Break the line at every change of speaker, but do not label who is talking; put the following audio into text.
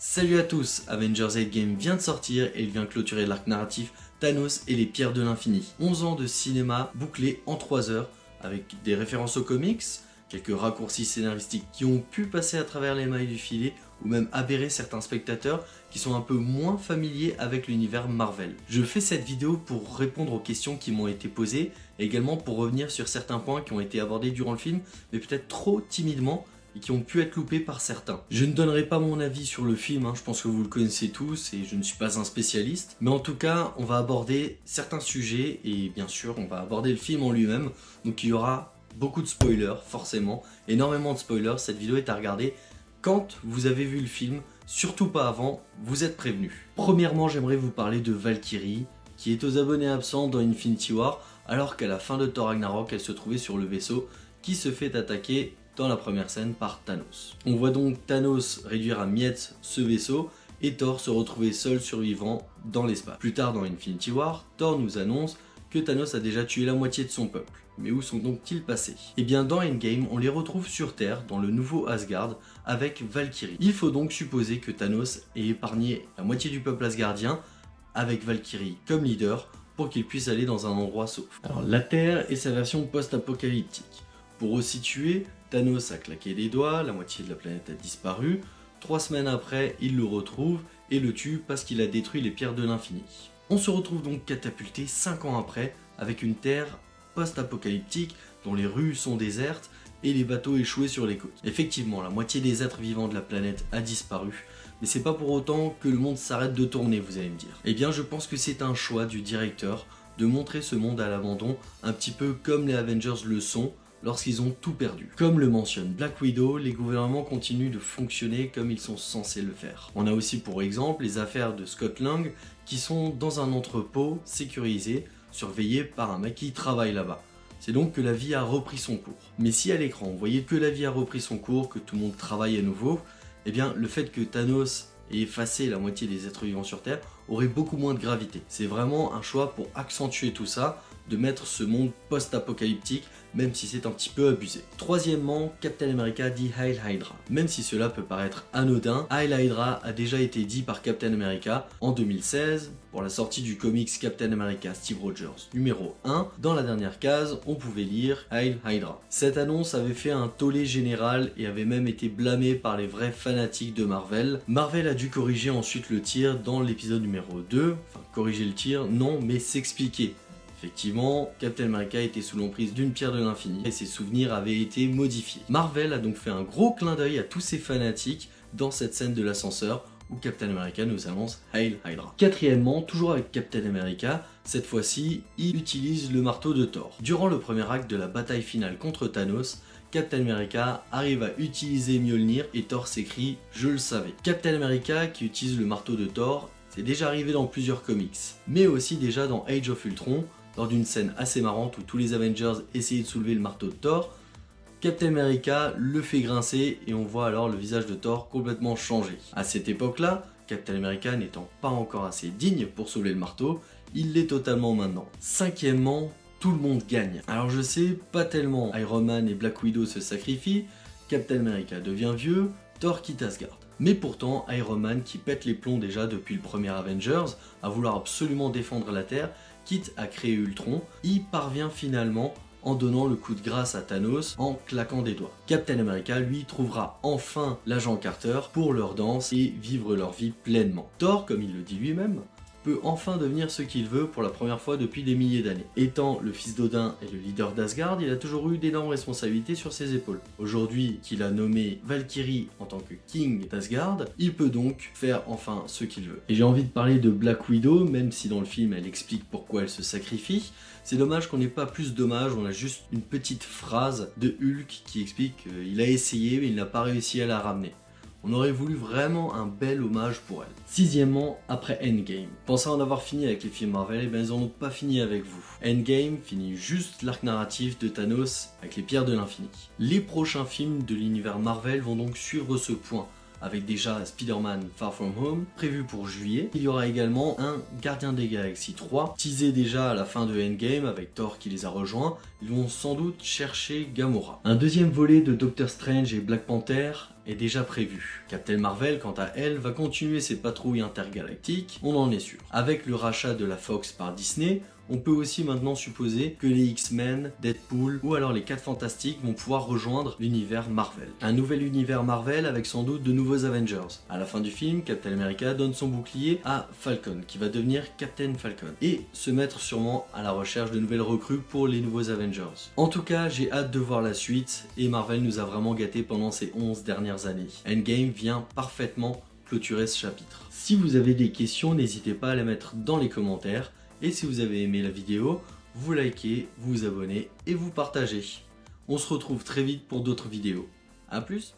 Salut à tous, Avengers Endgame vient de sortir et il vient clôturer l'arc narratif Thanos et les pierres de l'infini. 11 ans de cinéma bouclés en 3 heures avec des références aux comics, quelques raccourcis scénaristiques qui ont pu passer à travers les mailles du filet ou même aberrer certains spectateurs qui sont un peu moins familiers avec l'univers Marvel. Je fais cette vidéo pour répondre aux questions qui m'ont été posées et également pour revenir sur certains points qui ont été abordés durant le film mais peut-être trop timidement et qui ont pu être loupés par certains. Je ne donnerai pas mon avis sur le film, je pense que vous le connaissez tous et je ne suis pas un spécialiste, mais en tout cas on va aborder certains sujets et bien sûr on va aborder le film en lui-même, donc il y aura beaucoup de spoilers forcément, énormément de spoilers. Cette vidéo est à regarder quand vous avez vu le film, surtout pas avant, vous êtes prévenus. Premièrement, j'aimerais vous parler de Valkyrie, qui est aux abonnés absents dans Infinity War, alors qu'à la fin de Thor Ragnarok, elle se trouvait sur le vaisseau qui se fait attaquer dans la première scène par Thanos. On voit donc Thanos réduire à miettes ce vaisseau et Thor se retrouver seul survivant dans l'espace. Plus tard dans Infinity War, Thor nous annonce que Thanos a déjà tué la moitié de son peuple. Mais où sont donc-ils passés? Et bien dans Endgame, on les retrouve sur Terre, dans le nouveau Asgard, avec Valkyrie. Il faut donc supposer que Thanos ait épargné la moitié du peuple asgardien, avec Valkyrie comme leader, pour qu'il puisse aller dans un endroit sauf. Alors la Terre est sa version post-apocalyptique. Pour resituer, Thanos a claqué des doigts, la moitié de la planète a disparu. 3 semaines après, il le retrouve et le tue parce qu'il a détruit les pierres de l'infini. On se retrouve donc catapulté 5 ans après avec une Terre post-apocalyptique dont les rues sont désertes et les bateaux échoués sur les côtes. Effectivement, la moitié des êtres vivants de la planète a disparu, mais c'est pas pour autant que le monde s'arrête de tourner, vous allez me dire. Eh bien, je pense que c'est un choix du directeur de montrer ce monde à l'abandon, un petit peu comme les Avengers le sont, lorsqu'ils ont tout perdu. Comme le mentionne Black Widow, les gouvernements continuent de fonctionner comme ils sont censés le faire. On a aussi pour exemple les affaires de Scott Lang qui sont dans un entrepôt sécurisé, surveillé par un mec qui travaille là-bas. C'est donc que la vie a repris son cours. Mais si à l'écran on voyait que la vie a repris son cours, que tout le monde travaille à nouveau, eh bien le fait que Thanos ait effacé la moitié des êtres vivants sur Terre aurait beaucoup moins de gravité. C'est vraiment un choix pour accentuer tout ça, de mettre ce monde post-apocalyptique, même si c'est un petit peu abusé. Troisièmement, Captain America dit Heil Hydra. Même si cela peut paraître anodin, Heil Hydra a déjà été dit par Captain America en 2016, pour la sortie du comics Captain America Steve Rogers numéro 1. Dans la dernière case, on pouvait lire Heil Hydra. Cette annonce avait fait un tollé général et avait même été blâmée par les vrais fanatiques de Marvel. Marvel a dû corriger ensuite le tir dans l'épisode numéro 2, enfin corriger le tir, non, mais s'expliquer. Effectivement, Captain America était sous l'emprise d'une pierre de l'infini et ses souvenirs avaient été modifiés. Marvel a donc fait un gros clin d'œil à tous ces fanatiques dans cette scène de l'ascenseur où Captain America nous annonce Heil Hydra. Quatrièmement, toujours avec Captain America, cette fois-ci, il utilise le marteau de Thor. Durant le premier acte de la bataille finale contre Thanos, Captain America arrive à utiliser Mjolnir et Thor s'écrie « Je le savais ». Captain America qui utilise le marteau de Thor, c'est déjà arrivé dans plusieurs comics, mais aussi déjà dans Age of Ultron, lors d'une scène assez marrante où tous les Avengers essayaient de soulever le marteau de Thor. Captain America le fait grincer et on voit alors le visage de Thor complètement changer. À cette époque-là, Captain America n'étant pas encore assez digne pour soulever le marteau, il l'est totalement maintenant. Cinquièmement, tout le monde gagne. Alors je sais, pas tellement. Iron Man et Black Widow se sacrifient, Captain America devient vieux, Thor quitte Asgard. Mais pourtant, Iron Man, qui pète les plombs déjà depuis le premier Avengers, à vouloir absolument défendre la Terre, quitte à créer Ultron, y parvient finalement en donnant le coup de grâce à Thanos en claquant des doigts. Captain America, lui, trouvera enfin l'agent Carter pour leur danse et vivre leur vie pleinement. Thor, comme il le dit lui-même, peut enfin devenir ce qu'il veut pour la première fois depuis des milliers d'années. Étant le fils d'Odin et le leader d'Asgard, il a toujours eu d'énormes responsabilités sur ses épaules. Aujourd'hui qu'il a nommé Valkyrie en tant que King d'Asgard, il peut donc faire enfin ce qu'il veut. Et j'ai envie de parler de Black Widow, même si dans le film elle explique pourquoi elle se sacrifie. C'est dommage qu'on n'ait pas plus d'hommages, on a juste une petite phrase de Hulk qui explique qu'il a essayé mais il n'a pas réussi à la ramener. On aurait voulu vraiment un bel hommage pour elle. Sixièmement, après Endgame. Pensez en avoir fini avec les films Marvel, et bien ils n'en ont pas fini avec vous. Endgame finit juste l'arc narratif de Thanos avec les pierres de l'infini. Les prochains films de l'univers Marvel vont donc suivre ce point, avec déjà Spider-Man Far From Home, prévu pour juillet. Il y aura également un Gardiens des Galaxies 3, teasé déjà à la fin de Endgame avec Thor qui les a rejoints. Ils vont sans doute chercher Gamora. Un deuxième volet de Doctor Strange et Black Panther, est déjà prévu. Captain Marvel, quant à elle, va continuer ses patrouilles intergalactiques, on en est sûr. Avec le rachat de la Fox par Disney, on peut aussi maintenant supposer que les X-Men, Deadpool ou alors les 4 Fantastiques vont pouvoir rejoindre l'univers Marvel. Un nouvel univers Marvel avec sans doute de nouveaux Avengers. À la fin du film, Captain America donne son bouclier à Falcon, qui va devenir Captain Falcon, et se mettre sûrement à la recherche de nouvelles recrues pour les nouveaux Avengers. En tout cas, j'ai hâte de voir la suite, et Marvel nous a vraiment gâtés pendant ces 11 dernières années. Endgame vient parfaitement clôturer ce chapitre. Si vous avez des questions, n'hésitez pas à les mettre dans les commentaires. Et si vous avez aimé la vidéo, vous likez, vous vous abonnez et vous partagez. On se retrouve très vite pour d'autres vidéos. A plus!